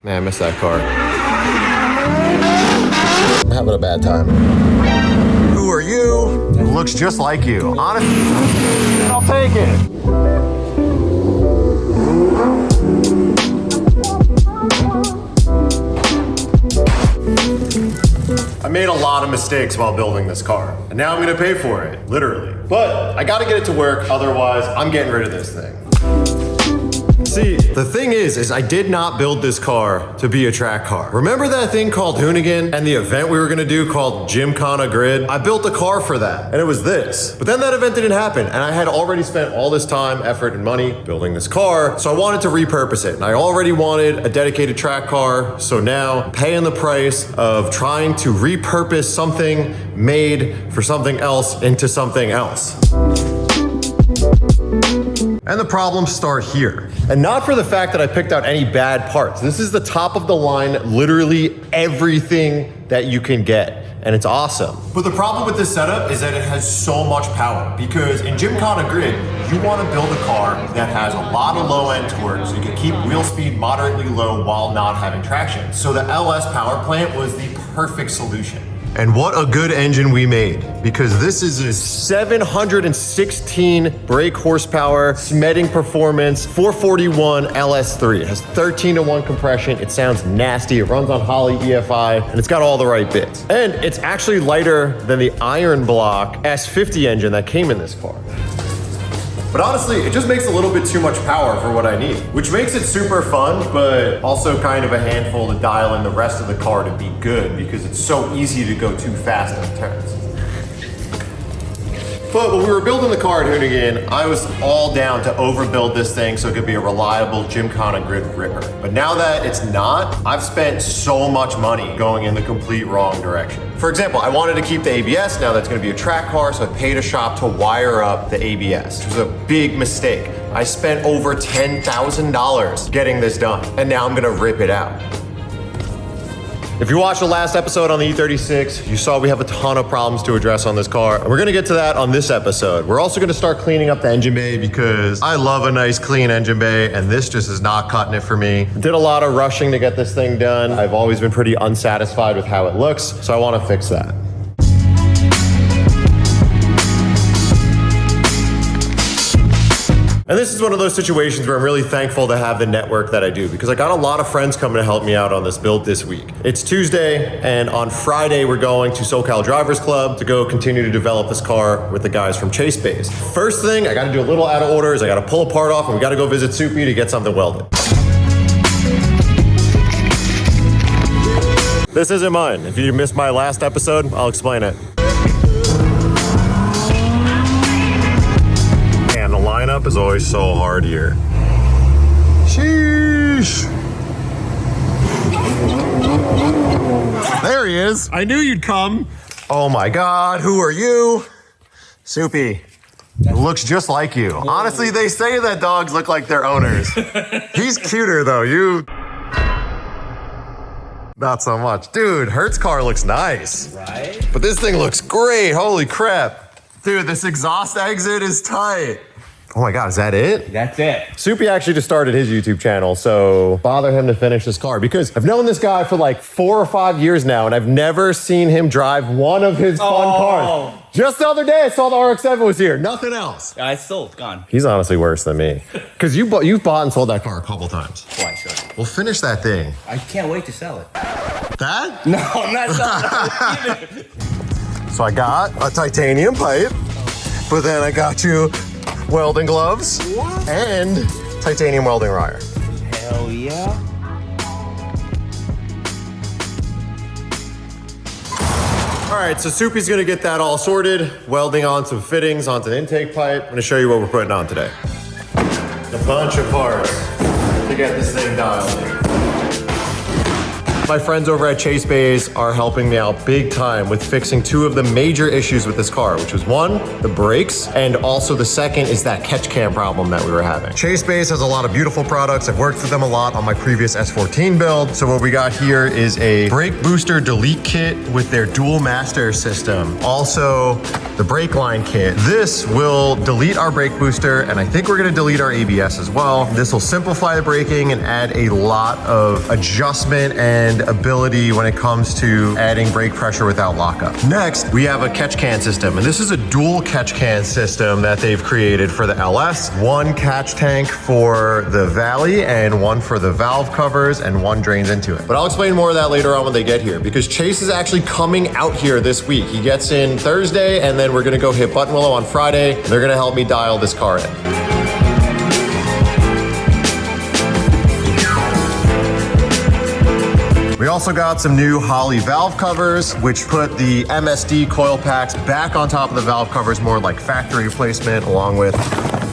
Man, I missed that car. I'm having a bad time. Who are you? It looks just like you. Honestly, I'll take it. I made a lot of mistakes while building this car, and now I'm gonna pay for it, literally. But I gotta get it to work, otherwise I'm getting rid of this thing. See, the thing is I did not build this car to be a track car. Remember that thing called Hoonigan and the event we were gonna do called Gymkhana Grid? I built a car for that, and it was this. But then that event didn't happen, and I had already spent all this time, effort, and money building this car, so I wanted to repurpose it. And I already wanted a dedicated track car, so now I'm paying the price of trying to repurpose something made for something else into something else. And the problems start here. And not for the fact that I picked out any bad parts. This is the top of the line, literally everything that you can get. And it's awesome. But the problem with this setup is that it has so much power, because in Gymkhana Grid, you want to build a car that has a lot of low end torque so you can keep wheel speed moderately low while not having traction. So the LS power plant was the perfect solution. And what a good engine we made, because this is a 716 brake horsepower Smedding Perfomance 441 LS3. It has 13:1 compression. It sounds nasty. It runs on Holley EFI, and it's got all the right bits. And it's actually lighter than the Iron Block S50 engine that came in this car. But honestly, it just makes a little bit too much power for what I need, which makes it super fun, but also kind of a handful to dial in the rest of the car to be good, because it's so easy to go too fast in turns. But when we were building the car at Hoonigan, I was all down to overbuild this thing so it could be a reliable Gymkhana Grid ripper. But now that it's not, I've spent so much money going in the complete wrong direction. For example, I wanted to keep the ABS, now that's gonna be a track car, so I paid a shop to wire up the ABS, which was a big mistake. I spent over $10,000 getting this done, and now I'm gonna rip it out. If you watched the last episode on the E36, you saw we have a ton of problems to address on this car, and we're gonna get to that on this episode. We're also gonna start cleaning up the engine bay, because I love a nice clean engine bay, and this just is not cutting it for me. Did a lot of rushing to get this thing done. I've always been pretty unsatisfied with how it looks, so I wanna fix that. And this is one of those situations where I'm really thankful to have the network that I do, because I got a lot of friends coming to help me out on this build this week. It's Tuesday, and on Friday, we're going to SoCal Drivers Club to go continue to develop this car with the guys from Chase Bays. First thing, I gotta do a little out of order, is I gotta pull a part off, and we gotta go visit Soupy to get something welded. This isn't mine. If you missed my last episode, I'll explain it. Lineup is always so hard here. Sheesh. There he is. I knew you'd come. Oh my God, who are you? Soupy. It looks just like you. Honestly, they say that dogs look like their owners. He's cuter though, you. Not so much. Dude, Hert's car looks nice. Right? But this thing looks great, holy crap. Dude, this exhaust exit is tight. Oh my God, is that it? That's it. Soupy actually just started his YouTube channel, so bother him to finish this car, because I've known this guy for like 4 or 5 years now, and I've never seen him drive one of his fun cars. Just the other day, I saw the RX-7 was here, nothing else. It's sold, gone. He's honestly worse than me, because you've bought and sold that car a couple times. Twice, sure. Well, finish that thing. I can't wait to sell it. That? No, I'm not selling it. So I got a titanium pipe, but then I got you welding gloves and titanium welding wire. Hell yeah. All right, so Soupy's gonna get that all sorted, welding on some fittings onto the intake pipe. I'm gonna show you what we're putting on today. A bunch of parts to get this thing dialed in. My friends over at Chase Bays are helping me out big time with fixing two of the major issues with this car, which was one, the brakes, and also the second is that catch cam problem that we were having. Chase Bays has a lot of beautiful products. I've worked with them a lot on my previous S14 build. So what we got here is a brake booster delete kit with their dual master system. Also, the brake line kit. This will delete our brake booster, and I think we're gonna delete our ABS as well. This will simplify the braking and add a lot of adjustment and ability when it comes to adding brake pressure without lockup. Next, we have a catch can system, and this is a dual catch can system that they've created for the LS. One catch tank for the valley and one for the valve covers, and one drains into it. But I'll explain more of that later on when they get here, because Chase is actually coming out here this week. He gets in Thursday, and then we're gonna go hit Buttonwillow on Friday. They're gonna help me dial this car in. We also got some new Holley valve covers, which put the MSD coil packs back on top of the valve covers, more like factory replacement, along with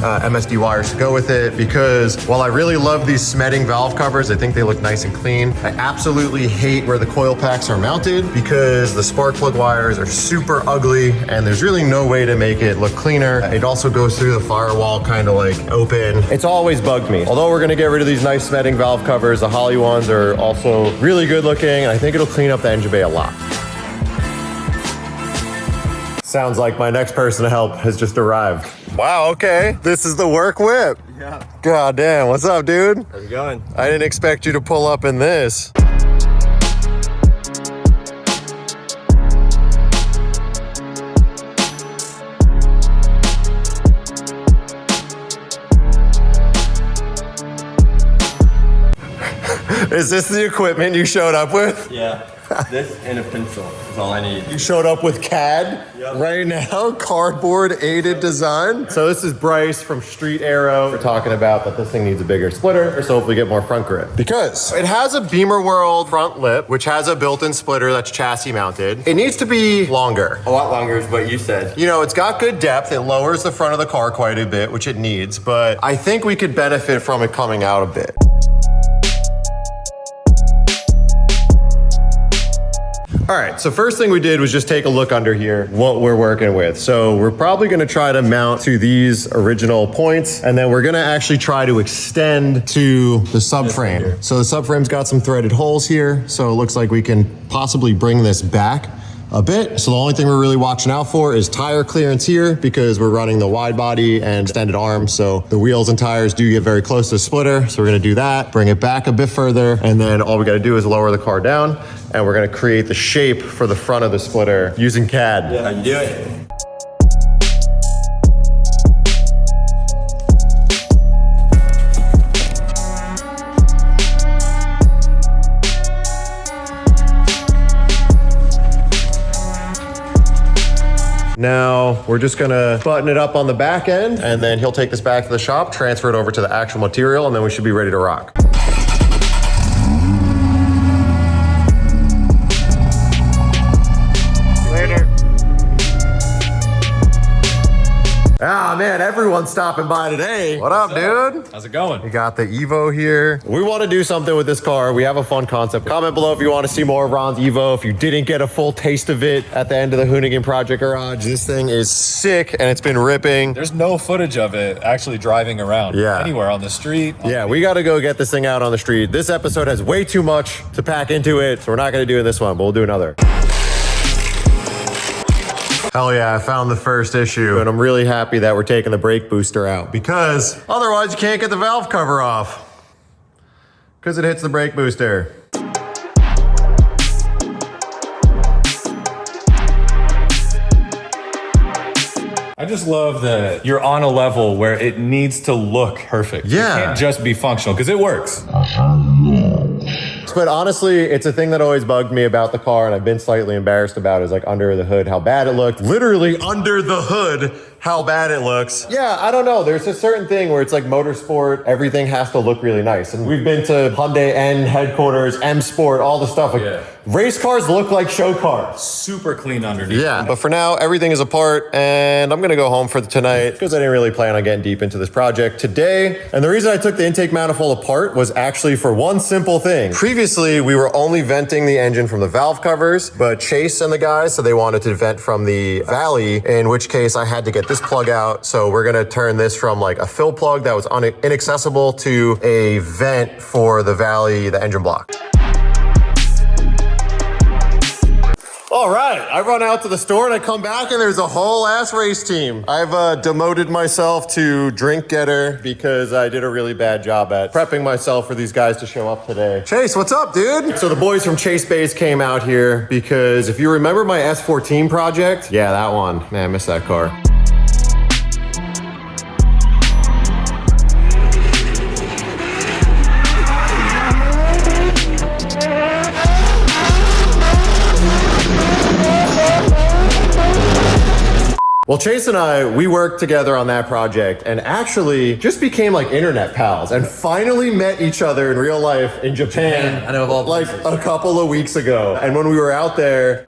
MSD wires to go with it. Because while I really love these Smedding valve covers, I think they look nice and clean, I absolutely hate where the coil packs are mounted because the spark plug wires are super ugly and there's really no way to make it look cleaner. It also goes through the firewall kind of like open. It's always bugged me. Although we're gonna get rid of these nice Smedding valve covers, the Holley ones are also really good looking, and I think it'll clean up the engine bay a lot. Sounds like my next person to help has just arrived. Wow, okay. This is the work whip. Yeah. God damn, what's up, dude? How's it going? I didn't expect you to pull up in this. Is this the equipment you showed up with? Yeah. This and a pencil is all I need. You showed up with CAD right now, cardboard aided design. So this is Bryce from Street Aero. We're talking about that this thing needs a bigger splitter, so hopefully get more front grip. Because it has a Bimmerworld front lip, which has a built-in splitter that's chassis mounted. It needs to be longer. A lot longer is what you said. You know, it's got good depth. It lowers the front of the car quite a bit, which it needs, but I think we could benefit from it coming out a bit. All right, so first thing we did was just take a look under here, what we're working with. So we're probably gonna try to mount to these original points, and then we're gonna actually try to extend to the subframe. So the subframe's got some threaded holes here, so it looks like we can possibly bring this back a bit. So the only thing we're really watching out for is tire clearance here, because we're running the wide body and extended arms. So the wheels and tires do get very close to the splitter. So we're gonna do that, bring it back a bit further. And then all we gotta do is lower the car down, and we're gonna create the shape for the front of the splitter using CAD. Yeah, how you do it? Now, we're just gonna button it up on the back end, and then he'll take this back to the shop, transfer it over to the actual material, and then we should be ready to rock. Later. Ah, man, everyone's stopping by today. What up, dude? How's it going? We got the Evo here. We want to do something with this car. We have a fun concept. Comment below if you want to see more of Ron's Evo. If you didn't get a full taste of it at the end of the Hoonigan Project Garage, this thing is sick and it's been ripping. There's no footage of it actually driving around anywhere on the street. Yeah, we got to go get this thing out on the street. This episode has way too much to pack into it, so we're not going to do this one, but we'll do another. Hell yeah, I found the first issue, and I'm really happy that we're taking the brake booster out, because otherwise you can't get the valve cover off because it hits the brake booster. I just love that you're on a level where it needs to look perfect. Yeah. It can't just be functional, because it works. But honestly, it's a thing that always bugged me about the car, and I've been slightly embarrassed about, is like under the hood, how bad it looked. Literally under the hood, how bad it looks. Yeah, I don't know. There's a certain thing where it's like motorsport, everything has to look really nice. And we've been to Hyundai N headquarters, M Sport, all the stuff. Like, race cars look like show cars. Super clean underneath. Yeah, but for now, everything is apart, and I'm gonna go home for tonight because I didn't really plan on getting deep into this project today. And the reason I took the intake manifold apart was actually for one simple thing. Previously, we were only venting the engine from the valve covers, but Chase and the guys, so they wanted to vent from the valley, in which case I had to get this plug out. So we're gonna turn this from like a fill plug that was inaccessible to a vent for the valley, the engine block. All right, I run out to the store and I come back and there's a whole ass race team. I've demoted myself to drink getter because I did a really bad job at prepping myself for these guys to show up today. Chase, what's up, dude? So the boys from Chase Base came out here because if you remember my S14 project, yeah, that one, man, I missed that car. Well, Chase and I, we worked together on that project and actually just became like internet pals and finally met each other in real life in Japan. I know of all like places. a couple of weeks ago. And when we were out there,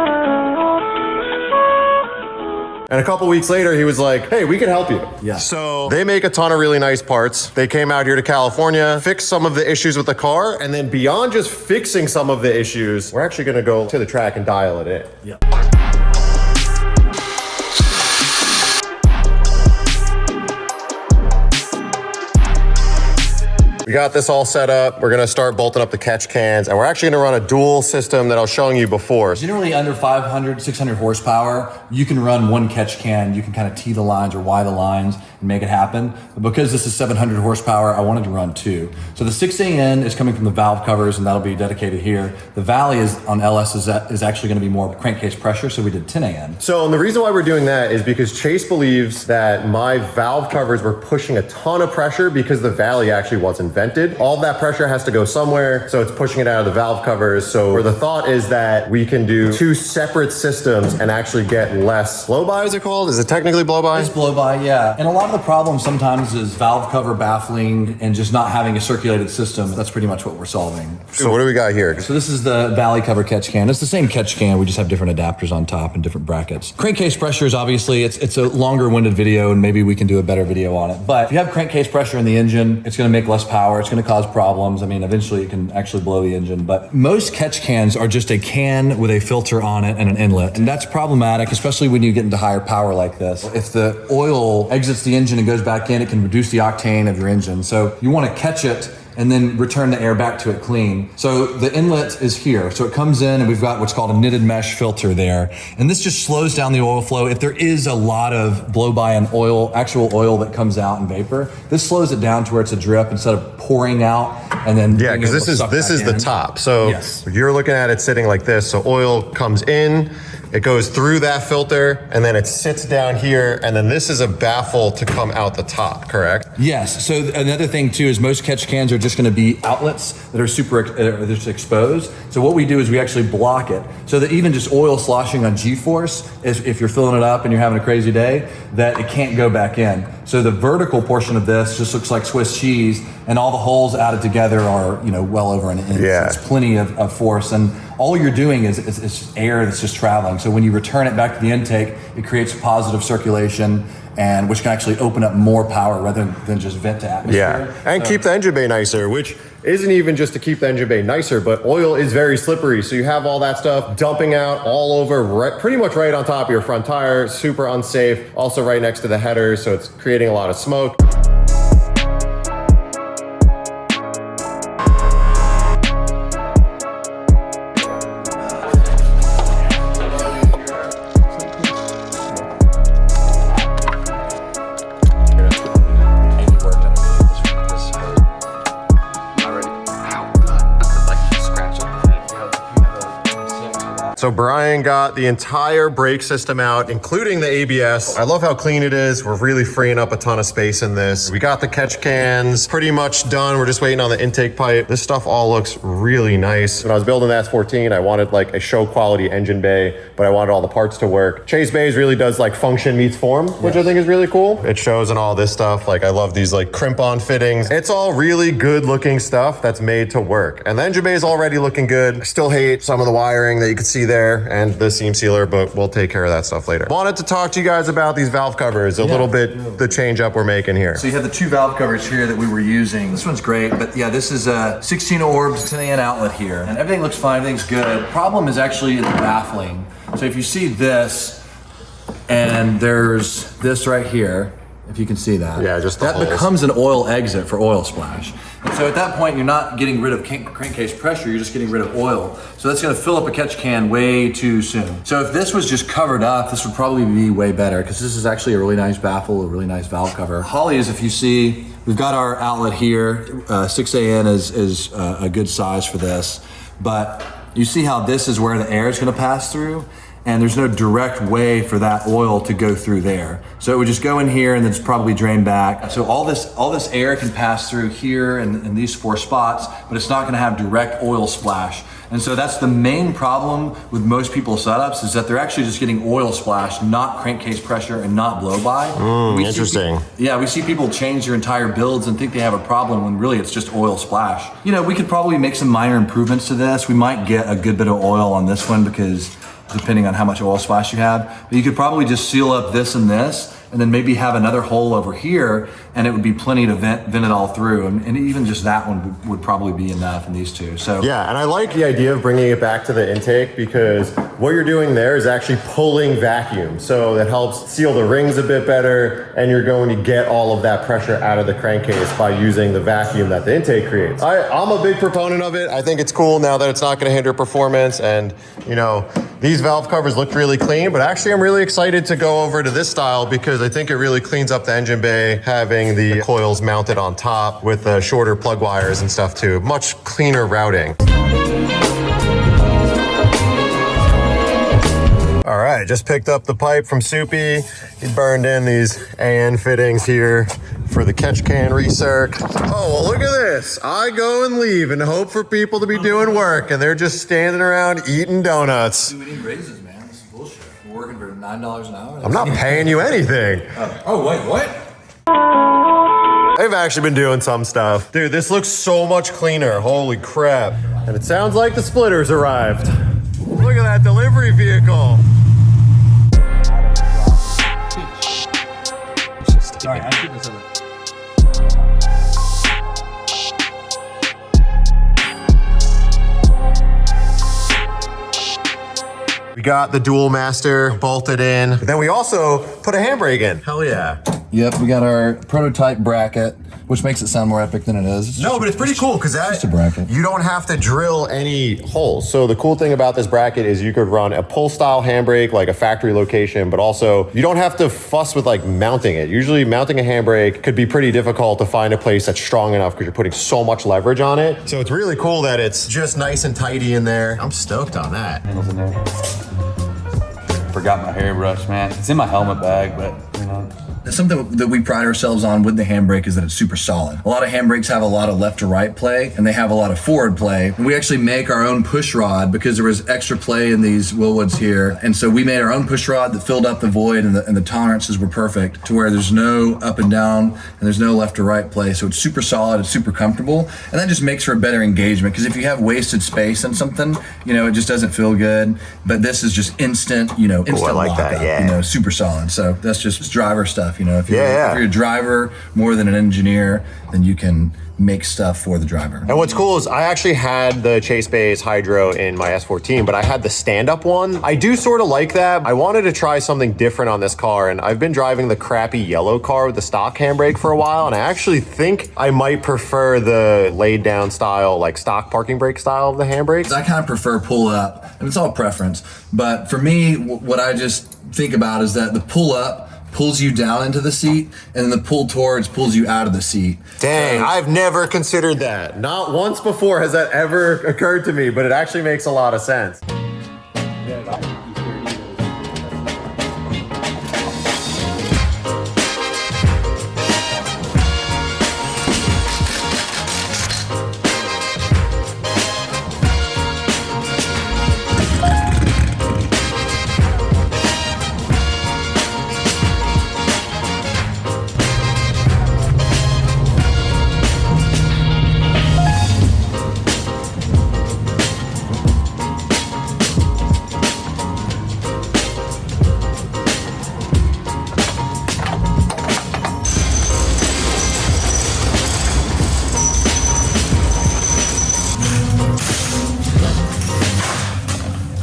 and a couple weeks later, he was like, hey, we can help you. Yeah. So they make a ton of really nice parts. They came out here to California, fixed some of the issues with the car, and then beyond just fixing some of the issues, we're actually gonna go to the track and dial it in. Yeah. We got this all set up. We're gonna start bolting up the catch cans, and we're actually gonna run a dual system that I was showing you before. Generally under 500, 600 horsepower, you can run one catch can. You can kind of tee the lines or Y the lines and make it happen. But because this is 700 horsepower, I wanted to run two. So the 6AN is coming from the valve covers, and that'll be dedicated here. The Valley is on LS is actually gonna be more crankcase pressure, so we did 10AN. So, and the reason why we're doing that is because Chase believes that my valve covers were pushing a ton of pressure because the Valley actually wasn't vented. All that pressure has to go somewhere, so it's pushing it out of the valve covers. So the thought is that we can do two separate systems and actually get less blow-by, is it called? Is it technically blow-by? It's blow-by, yeah. And a lot of the problem sometimes is valve cover baffling and just not having a circulated system. That's pretty much what we're solving. So what do we got here? So this is the Valley cover catch can. It's the same catch can, we just have different adapters on top and different brackets. Crankcase pressure is obviously, it's a longer winded video and maybe we can do a better video on it. But if you have crankcase pressure in the engine, it's gonna make less power, it's gonna cause problems. I mean, eventually it can actually blow the engine, but most catch cans are just a can with a filter on it and an inlet. And that's problematic, especially when you get into higher power like this. If the oil exits the engine and goes back in, it can reduce the octane of your engine. So you wanna catch it and then return the air back to it clean. So the inlet is here. So it comes in and we've got what's called a knitted mesh filter there. And this just slows down the oil flow. If there is a lot of blow-by and oil, actual oil that comes out in vapor, this slows it down to where it's a drip instead of pouring out and then Yeah, because this is the top. So yes. You're looking at it sitting like this. So oil comes in, it goes through that filter, and then it sits down here, and then this is a baffle to come out the top, correct? Yes. So another thing too is most catch cans are just going to be outlets that are just exposed. So what we do is we actually block it so that even just oil sloshing on G-force, if you're filling it up and you're having a crazy day, that it can't go back in. So the vertical portion of this just looks like Swiss cheese, and all the holes added together are, you know, well over an inch. Yeah. So it's plenty of force, and all you're doing is air that's just traveling. So when you return it back to the intake, it creates positive circulation, and which can actually open up more power rather than just vent to atmosphere. Yeah, and keep the engine bay nicer, which isn't even just to keep the engine bay nicer, but oil is very slippery. So you have all that stuff dumping out all over, pretty much right on top of your front tire, super unsafe. Also right next to the header, so it's creating a lot of smoke. that. So Brian got the entire brake system out, including the ABS. I love how clean it is. We're really freeing up a ton of space in this. We got the catch cans pretty much done. We're just waiting on the intake pipe. This stuff all looks really nice. When I was building the S14, I wanted like a show quality engine bay, but I wanted all the parts to work. Chase Bays really does like function meets form, which I think is really cool. It shows in all this stuff. Like I love these like crimp on fittings. It's all really good looking stuff that's made to work. And the engine bay is already looking good. I still hate some of the wiring that you can see there and the seam sealer, but we'll take care of that stuff later. Wanted to talk to you guys about these valve covers, a little bit, the change up we're making here. So you have the two valve covers here that we were using. This one's great, but yeah, this is a 16 orbs, 10 AN outlet here. And everything looks fine, everything's good. Problem is actually in the baffling. So if you see this, and there's this right here, if you can see that. Yeah, just the that holes. becomes an oil exit for oil splash. And so at that point, you're not getting rid of crankcase pressure, you're just getting rid of oil. So that's gonna fill up a catch can way too soon. So if this was just covered up, this would probably be way better because this is actually a really nice baffle, a really nice valve cover. Holley is, if you see, we've got our outlet here. 6 AN is a good size for this, but you see how this is where the air is gonna pass through? And there's no direct way for that oil to go through there. So it would just go in here and then it's probably drain back. So all this air can pass through here and in these 4 spots, but it's not gonna have direct oil splash. And so that's the main problem with most people's setups is that they're actually just getting oil splash, not crankcase pressure and not blow by. Interesting. We see people change their entire builds and think they have a problem when really it's just oil splash. You know, we could probably make some minor improvements to this. We might get a good bit of oil on this one because depending on how much oil splash you have, but you could probably just seal up this and this, and then maybe have another hole over here, and it would be plenty to vent it all through. And even just that one would probably be enough in these two. So yeah, and I like the idea of bringing it back to the intake because what you're doing there is actually pulling vacuum. So that helps seal the rings a bit better, and you're going to get all of that pressure out of the crankcase by using the vacuum that the intake creates. I'm a big proponent of it. I think it's cool now that it's not going to hinder performance, and you know, these valve covers look really clean, but actually I'm really excited to go over to this style because I think it really cleans up the engine bay, having the coils mounted on top with the shorter plug wires and stuff too. Much cleaner routing. All right, just picked up the pipe from Soupy. He burned in these AN fittings here for the catch can recirc. Oh, well, look at this. I go and leave and hope for people to be doing work, and they're just standing around eating donuts. we need raises, man. This is bullshit. We're working for $9 an hour. I'm not paying you anything. Oh, wait, what? They've actually been doing some stuff. Dude, this looks so much cleaner. Holy crap. And it sounds like the splitters arrived. Look at that delivery vehicle. Sorry, I should this over. We got the dual master bolted in. But then we also put a handbrake in. Hell yeah. Yep, we got our prototype bracket, which makes it sound more epic than it is. No, but it's pretty cool because just a bracket. You don't have to drill any holes. So the cool thing about this bracket is you could run a pull style handbrake, like a factory location, but also you don't have to fuss with like mounting it. Usually mounting a handbrake could be pretty difficult to find a place that's strong enough because you're putting so much leverage on it. So it's really cool that it's just nice and tidy in there. I'm stoked on that. Forgot my hairbrush, man. It's in my helmet bag, but you know. Something that we pride ourselves on with the handbrake is that it's super solid. A lot of handbrakes have a lot of left to right play, and they have a lot of forward play. We actually make our own push rod because there was extra play in these Willwoods here. And so we made our own push rod that filled up the void, and the tolerances were perfect to where there's no up and down and there's no left to right play. So it's super solid, it's super comfortable. And that just makes for a better engagement because if you have wasted space on something, you know, it just doesn't feel good. But this is just instant, you know, instant I like lockup, that, yeah. you know, super solid. So that's just driver stuff. You know, if you're, Yeah. if you're a driver more than an engineer, then you can make stuff for the driver. And what's cool is I actually had the Chase Bays Hydro in my S14, but I had the stand-up one. I do sort of like that. I wanted to try something different on this car, and I've been driving the crappy yellow car with the stock handbrake for a while, and I actually think I might prefer the laid down style, like stock parking brake style of the handbrakes. I kind of prefer pull up, and it's all preference. But for me, what I just think about is that the pull up pulls you down into the seat, and then the pull towards pulls you out of the seat. Dang, I've never considered that. Not once before has that ever occurred to me, but it actually makes a lot of sense.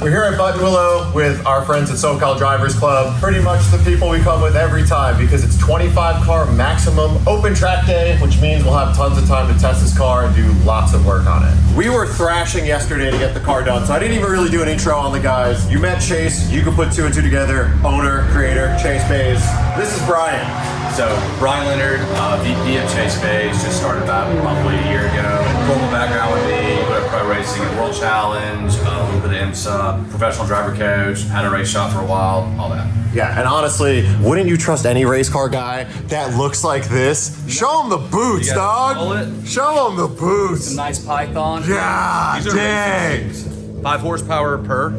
We're here at Button Willow with our friends at SoCal Drivers Club. Pretty much the people we come with every time because it's 25 car maximum open track day, which means we'll have tons of time to test this car and do lots of work on it. We were thrashing yesterday to get the car done, so I didn't even really do an intro on the guys. You met Chase, you could put two and two together. Owner, creator, Chase Bays. This is Brian. So, Brian Leonard, VP of Chase Bays, just started about probably a year ago. Formal background would be pro racing at World Challenge, a little bit of IMSA, professional driver coach, had a race shop for a while, all that. Yeah, and honestly, wouldn't you trust any race car guy that looks like this? Show him the boots, dog. Show him the boots. Some nice Python. Yeah, These are dang. 5 horsepower per.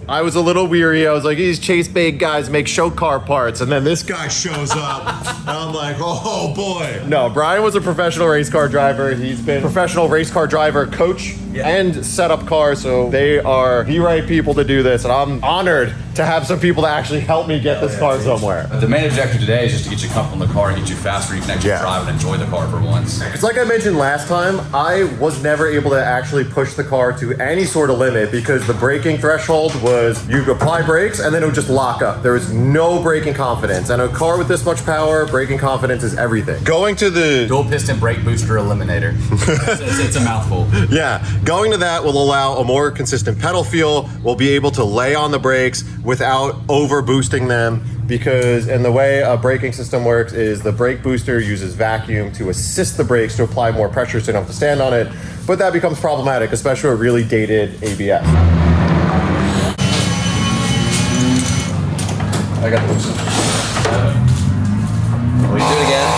I was a little weary. I was like, these Chase Bay guys make show car parts. And then this guy shows up. And I'm like, oh boy. No, Brian was a professional race car driver. He's been professional race car driver, coach, and set up cars. So they are the right people to do this. And I'm honored to have some people to actually help me get this car somewhere. The main objective today is just to get you comfortable in the car and get you faster. You can actually drive and enjoy the car for once. It's like I mentioned last time, I was never able to actually push the car to any sort of limit because the braking threshold was you apply brakes and then it would just lock up. There was no braking confidence. And a car with this much power, braking confidence is everything. Going to the dual piston brake booster eliminator. it's a mouthful. Yeah, going to that will allow a more consistent pedal feel. We'll be able to lay on the brakes without over boosting them because and the way a braking system works is the brake booster uses vacuum to assist the brakes to apply more pressure so you don't have to stand on it. But that becomes problematic, especially with really dated ABS. I got the boost. Will you do it again?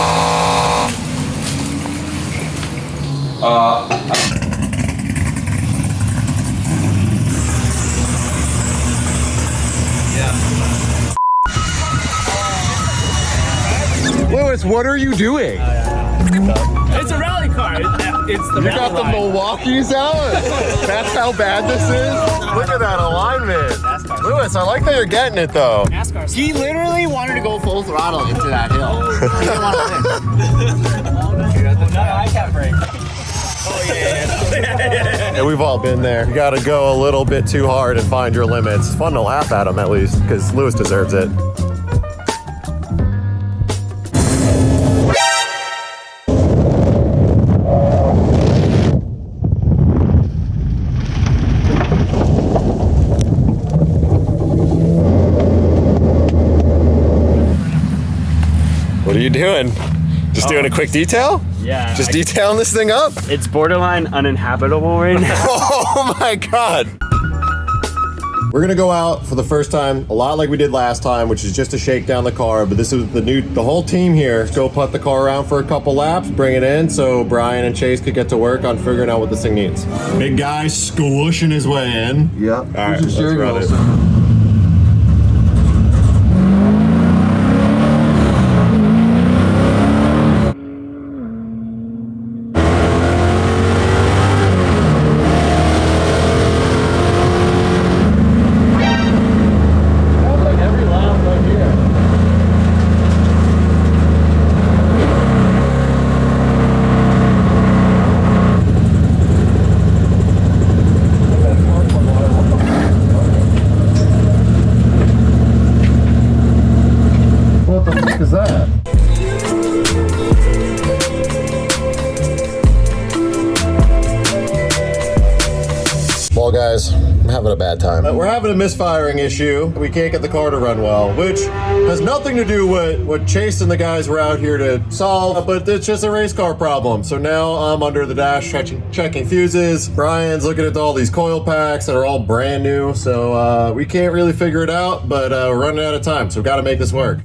Lewis, what are you doing? It's a rally car. It's the You got the Milwaukee's out? That's how bad this is? Look at that alignment. Lewis, I like that you're getting it though. He literally wanted to go full throttle into that hill. He didn't want to win. I can't brake. Oh yeah. Yeah, we've all been there. You gotta go a little bit too hard and find your limits. It's fun to laugh at them at least, because Lewis deserves it. What are you doing? Just doing a quick detail? Yeah. Just detailing this thing up? It's borderline uninhabitable right now. Oh my God. We're gonna go out for the first time, a lot like we did last time, which is just to shake down the car, but this is the whole team here. Go put the car around for a couple laps, bring it in so Brian and Chase could get to work on figuring out what this thing needs. Big guy squooshing his way in. Yeah. All right, let's run it. Well guys, I'm having a bad time. We're having a misfiring issue. We can't get the car to run well, which has nothing to do with what Chase and the guys were out here to solve, but it's just a race car problem. So now I'm under the dash checking fuses. Brian's looking at all these coil packs that are all brand new. So we can't really figure it out, but we're running out of time. So we've got to make this work.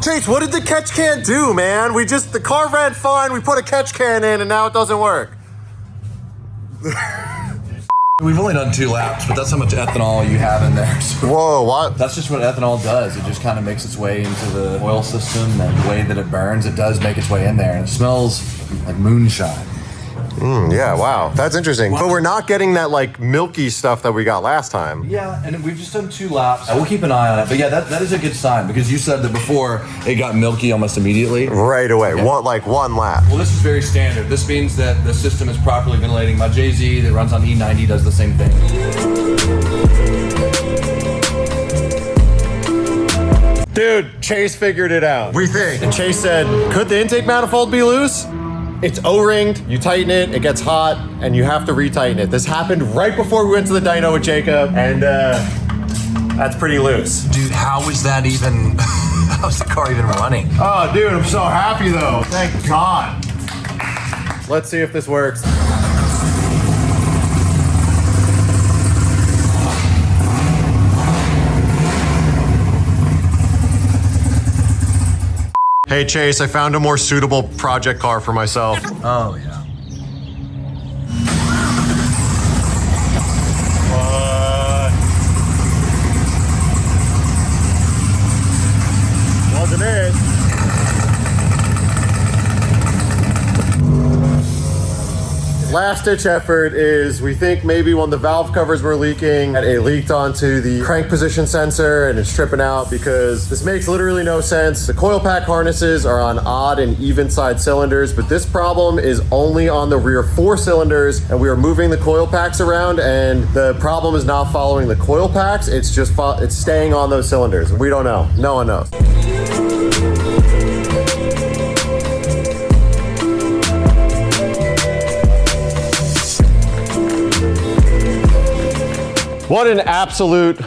Chase, what did the catch can do, man? The car ran fine, we put a catch can in and now it doesn't work. We've only done 2 laps, but that's how much ethanol you have in there. So Whoa, what? that's just what ethanol does. It just kind of makes its way into the oil system, and the way that it burns, it does make its way in there, and it smells like moonshine. Yeah, wow, that's interesting. But we're not getting that like milky stuff that we got last time. Yeah, and we've just done 2 laps. We'll keep an eye on it. But yeah, that is a good sign, because you said that before it got milky almost immediately. Right away, Okay. one lap. Well, this is very standard. This means that the system is properly ventilating. My JZ that runs on E90 does the same thing. Dude, Chase figured it out. We think. And Chase said, could the intake manifold be loose? It's O-ringed, you tighten it, it gets hot, and you have to retighten it. This happened right before we went to the dyno with Jacob, and that's pretty loose. Dude, how is that even, how's the car even running? Oh, dude, I'm so happy though. Thank God. Let's see if this works. Hey Chase, I found a more suitable project car for myself. Oh, yeah. What? Wasn't it? Last ditch effort is we think maybe when the valve covers were leaking, it leaked onto the crank position sensor and it's tripping out, because this makes literally no sense. The coil pack harnesses are on odd and even side cylinders, but this problem is only on the rear 4 cylinders, and we are moving the coil packs around and the problem is not following the coil packs, it's just it's staying on those cylinders. We don't know. No one knows. What an absolute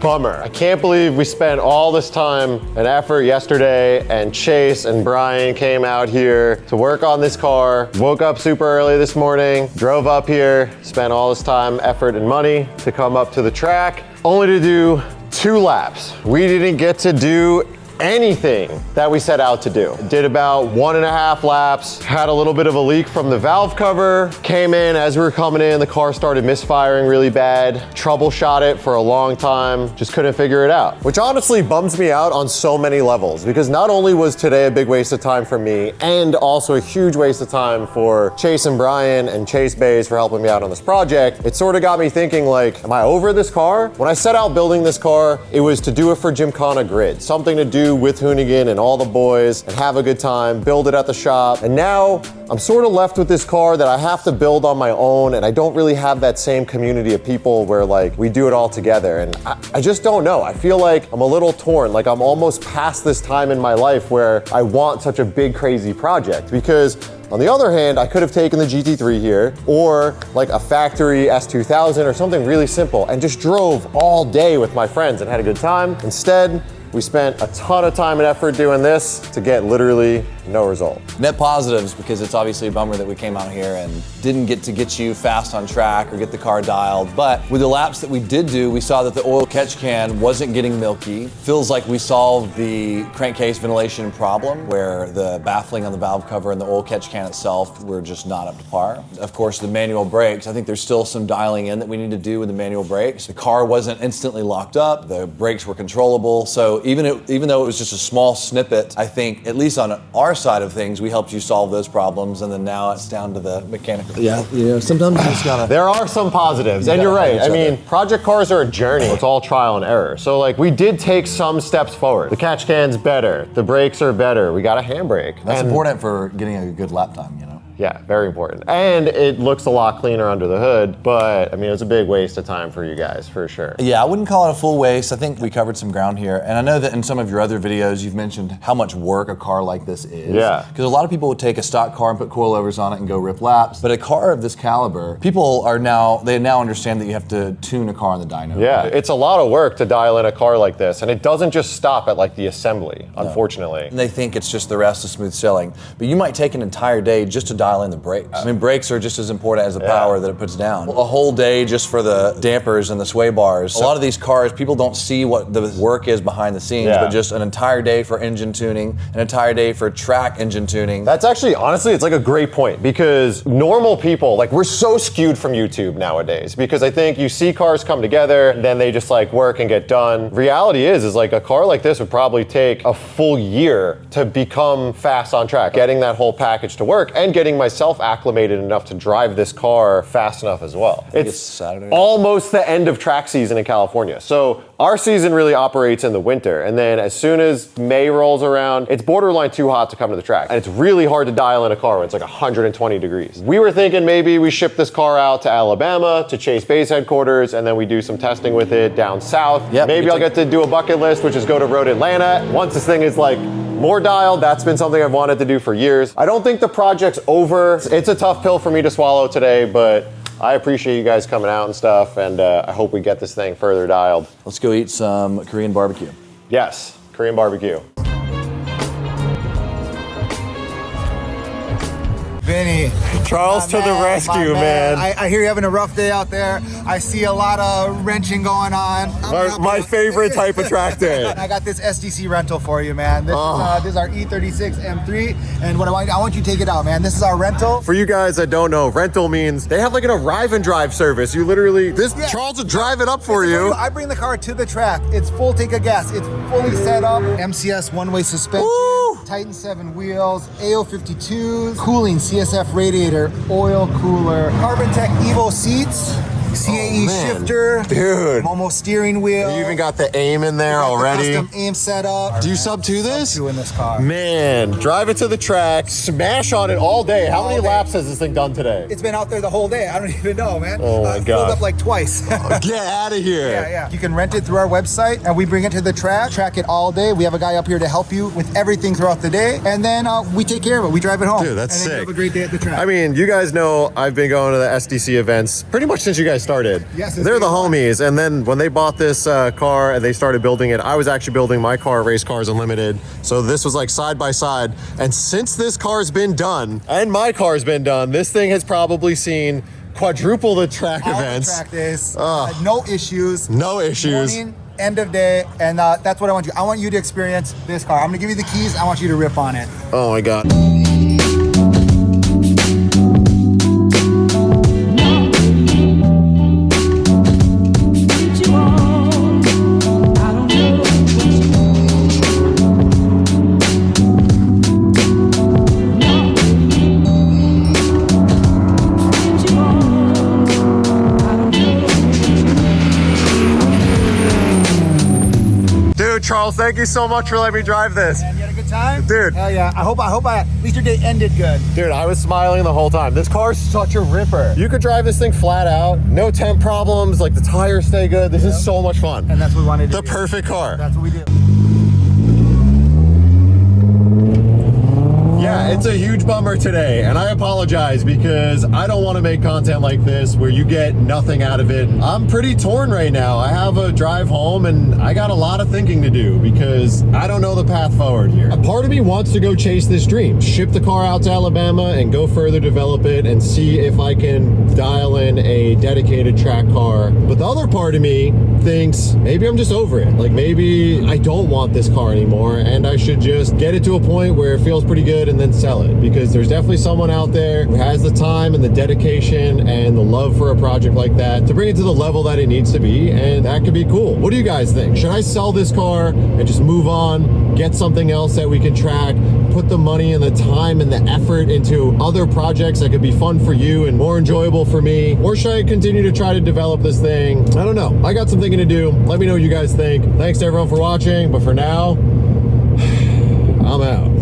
bummer. I can't believe we spent all this time and effort yesterday, and Chase and Brian came out here to work on this car, woke up super early this morning, drove up here, spent all this time, effort, and money to come up to the track, only to do 2 laps. We didn't get to do anything that we set out to do. Did about 1.5 laps, had a little bit of a leak from the valve cover, came in as we were coming in, the car started misfiring really bad, troubleshot it for a long time, just couldn't figure it out. Which honestly bums me out on so many levels, because not only was today a big waste of time for me, and also a huge waste of time for Chase and Brian and Chase Bays for helping me out on this project, it sort of got me thinking like, am I over this car? When I set out building this car, it was to do it for Gymkhana Grid, something to do with Hoonigan and all the boys and have a good time, build it at the shop. And now I'm sort of left with this car that I have to build on my own, and I don't really have that same community of people where like we do it all together. And I just don't know. I feel like I'm a little torn, like I'm almost past this time in my life where I want such a big crazy project, because on the other hand, I could have taken the GT3 here, or like a factory S2000 or something really simple, and just drove all day with my friends and had a good time. Instead, we spent a ton of time and effort doing this to get literally no result. Net positives, because it's obviously a bummer that we came out here and didn't get to get you fast on track or get the car dialed. But with the laps that we did do, we saw that the oil catch can wasn't getting milky. Feels like we solved the crankcase ventilation problem, where the baffling on the valve cover and the oil catch can itself were just not up to par. Of course, the manual brakes, I think there's still some dialing in that we need to do with the manual brakes. The car wasn't instantly locked up, the brakes were controllable. So even though it was just a small snippet, I think at least on our side of things, we helped you solve those problems, and then now it's down to the mechanical. Yeah, sometimes you just gotta. There are some positives, and you're right. I mean, project cars are a journey. It's all trial and error. So like, we did take some steps forward. The catch can's better, the brakes are better, we got a handbrake. That's important for getting a good lap time, you know? Yeah, very important. And it looks a lot cleaner under the hood, but I mean, it was a big waste of time for you guys, for sure. Yeah, I wouldn't call it a full waste. I think we covered some ground here. And I know that in some of your other videos, you've mentioned how much work a car like this is. Yeah. Because a lot of people would take a stock car and put coilovers on it and go rip laps. But a car of this caliber, they now understand that you have to tune a car on the dyno. Yeah, it's a lot of work to dial in a car like this, and it doesn't just stop at like the assembly, unfortunately. And they think it's just the rest of smooth sailing. But you might take an entire day just to dial in the brakes. I mean, brakes are just as important as the power that it puts down. A whole day just for the dampers and the sway bars. A lot of these cars, people don't see what the work is behind the scenes, but just an entire day for engine tuning, an entire day for track engine tuning. That's actually, honestly, it's like a great point, because normal people, like, we're so skewed from YouTube nowadays, because I think you see cars come together, then they just like work and get done. Reality is like a car like this would probably take a full year to become fast on track, getting that whole package to work and getting myself acclimated enough to drive this car fast enough as well. It's Saturday. Almost the end of track season in California. So our season really operates in the winter, and then as soon as May rolls around, it's borderline too hot to come to the track. And it's really hard to dial in a car when it's like 120 degrees. We were thinking maybe we ship this car out to Alabama, to Chase Base headquarters, and then we do some testing with it down south. Yep, maybe I'll get to do a bucket list, which is go to Road Atlanta. Once this thing is like more dialed, that's been something I've wanted to do for years. I don't think the project's over. It's a tough pill for me to swallow today, but I appreciate you guys coming out and stuff, and I hope we get this thing further dialed. Let's go eat some Korean barbecue. Yes, Korean barbecue. Vinny. Charles to the rescue, man. I hear you're having a rough day out there. I see a lot of wrenching going on. My favorite type of track day. I got this SDC rental for you, man. This is our E36 M3, and what I want you to take it out, man. This is our rental. For you guys that don't know, rental means they have like an arrive and drive service. You literally, Charles will drive it up for you. I bring the car to the track. It's full tank of gas. It's fully set up. MCS one-way suspension. Woo! Titan 7 wheels, AO52s, cooling CSF radiator, oil cooler, Carbon Tech Evo seats, CAE shifter, dude, Momo steering wheel. You even got the aim in there already. The custom aim setup. Do you sub to this? Sub to in this car. Man, drive it to the track, smash on it all day. How many laps has this thing done today? It's been out there the whole day. I don't even know, man. Oh my God. Filled up like twice. Get out of here. Yeah. You can rent it through our website, and we bring it to the track it all day. We have a guy up here to help you with everything throughout the day, and then we take care of it. We drive it home. Dude, that's and then sick. You have a great day at the track. I mean, you guys know I've been going to the SDC events pretty much since you guys started. Yes, they're the homies. And then when they bought this car and they started building it, I was actually building my car, Race Cars Unlimited. So this was like side by side. And since this car's been done and my car's been done, this thing has probably seen quadruple the track events. All the track days. No issues. No issues. Morning, end of day, and that's what I want you. I want you to experience this car. I'm gonna give you the keys. I want you to rip on it. Oh my God. Charles, thank you so much for letting me drive this. Man, you had a good time? Dude. Hell yeah. I hope at least your day ended good. Dude, I was smiling the whole time. This car's such a ripper. You could drive this thing flat out, no temp problems, like the tires stay good. This is so much fun. And that's what we wanted to do. The perfect car. That's what we do. Yeah, it's a huge bummer today, and I apologize because I don't want to make content like this where you get nothing out of it. I'm pretty torn right now. I have a drive home and I got a lot of thinking to do because I don't know the path forward here. A part of me wants to go chase this dream, ship the car out to Alabama and go further develop it and see if I can dial in a dedicated track car. But the other part of me thinks maybe I'm just over it. Like maybe I don't want this car anymore and I should just get it to a point where it feels pretty good and then sell it, because there's definitely someone out there who has the time and the dedication and the love for a project like that to bring it to the level that it needs to be, and that could be cool. What do you guys think? Should I sell this car and just move on, get something else that we can track, put the money and the time and the effort into other projects that could be fun for you and more enjoyable for me? Or should I continue to try to develop this thing? I don't know. I got some thinking to do. Let me know what you guys think. Thanks to everyone for watching, but for now, I'm out.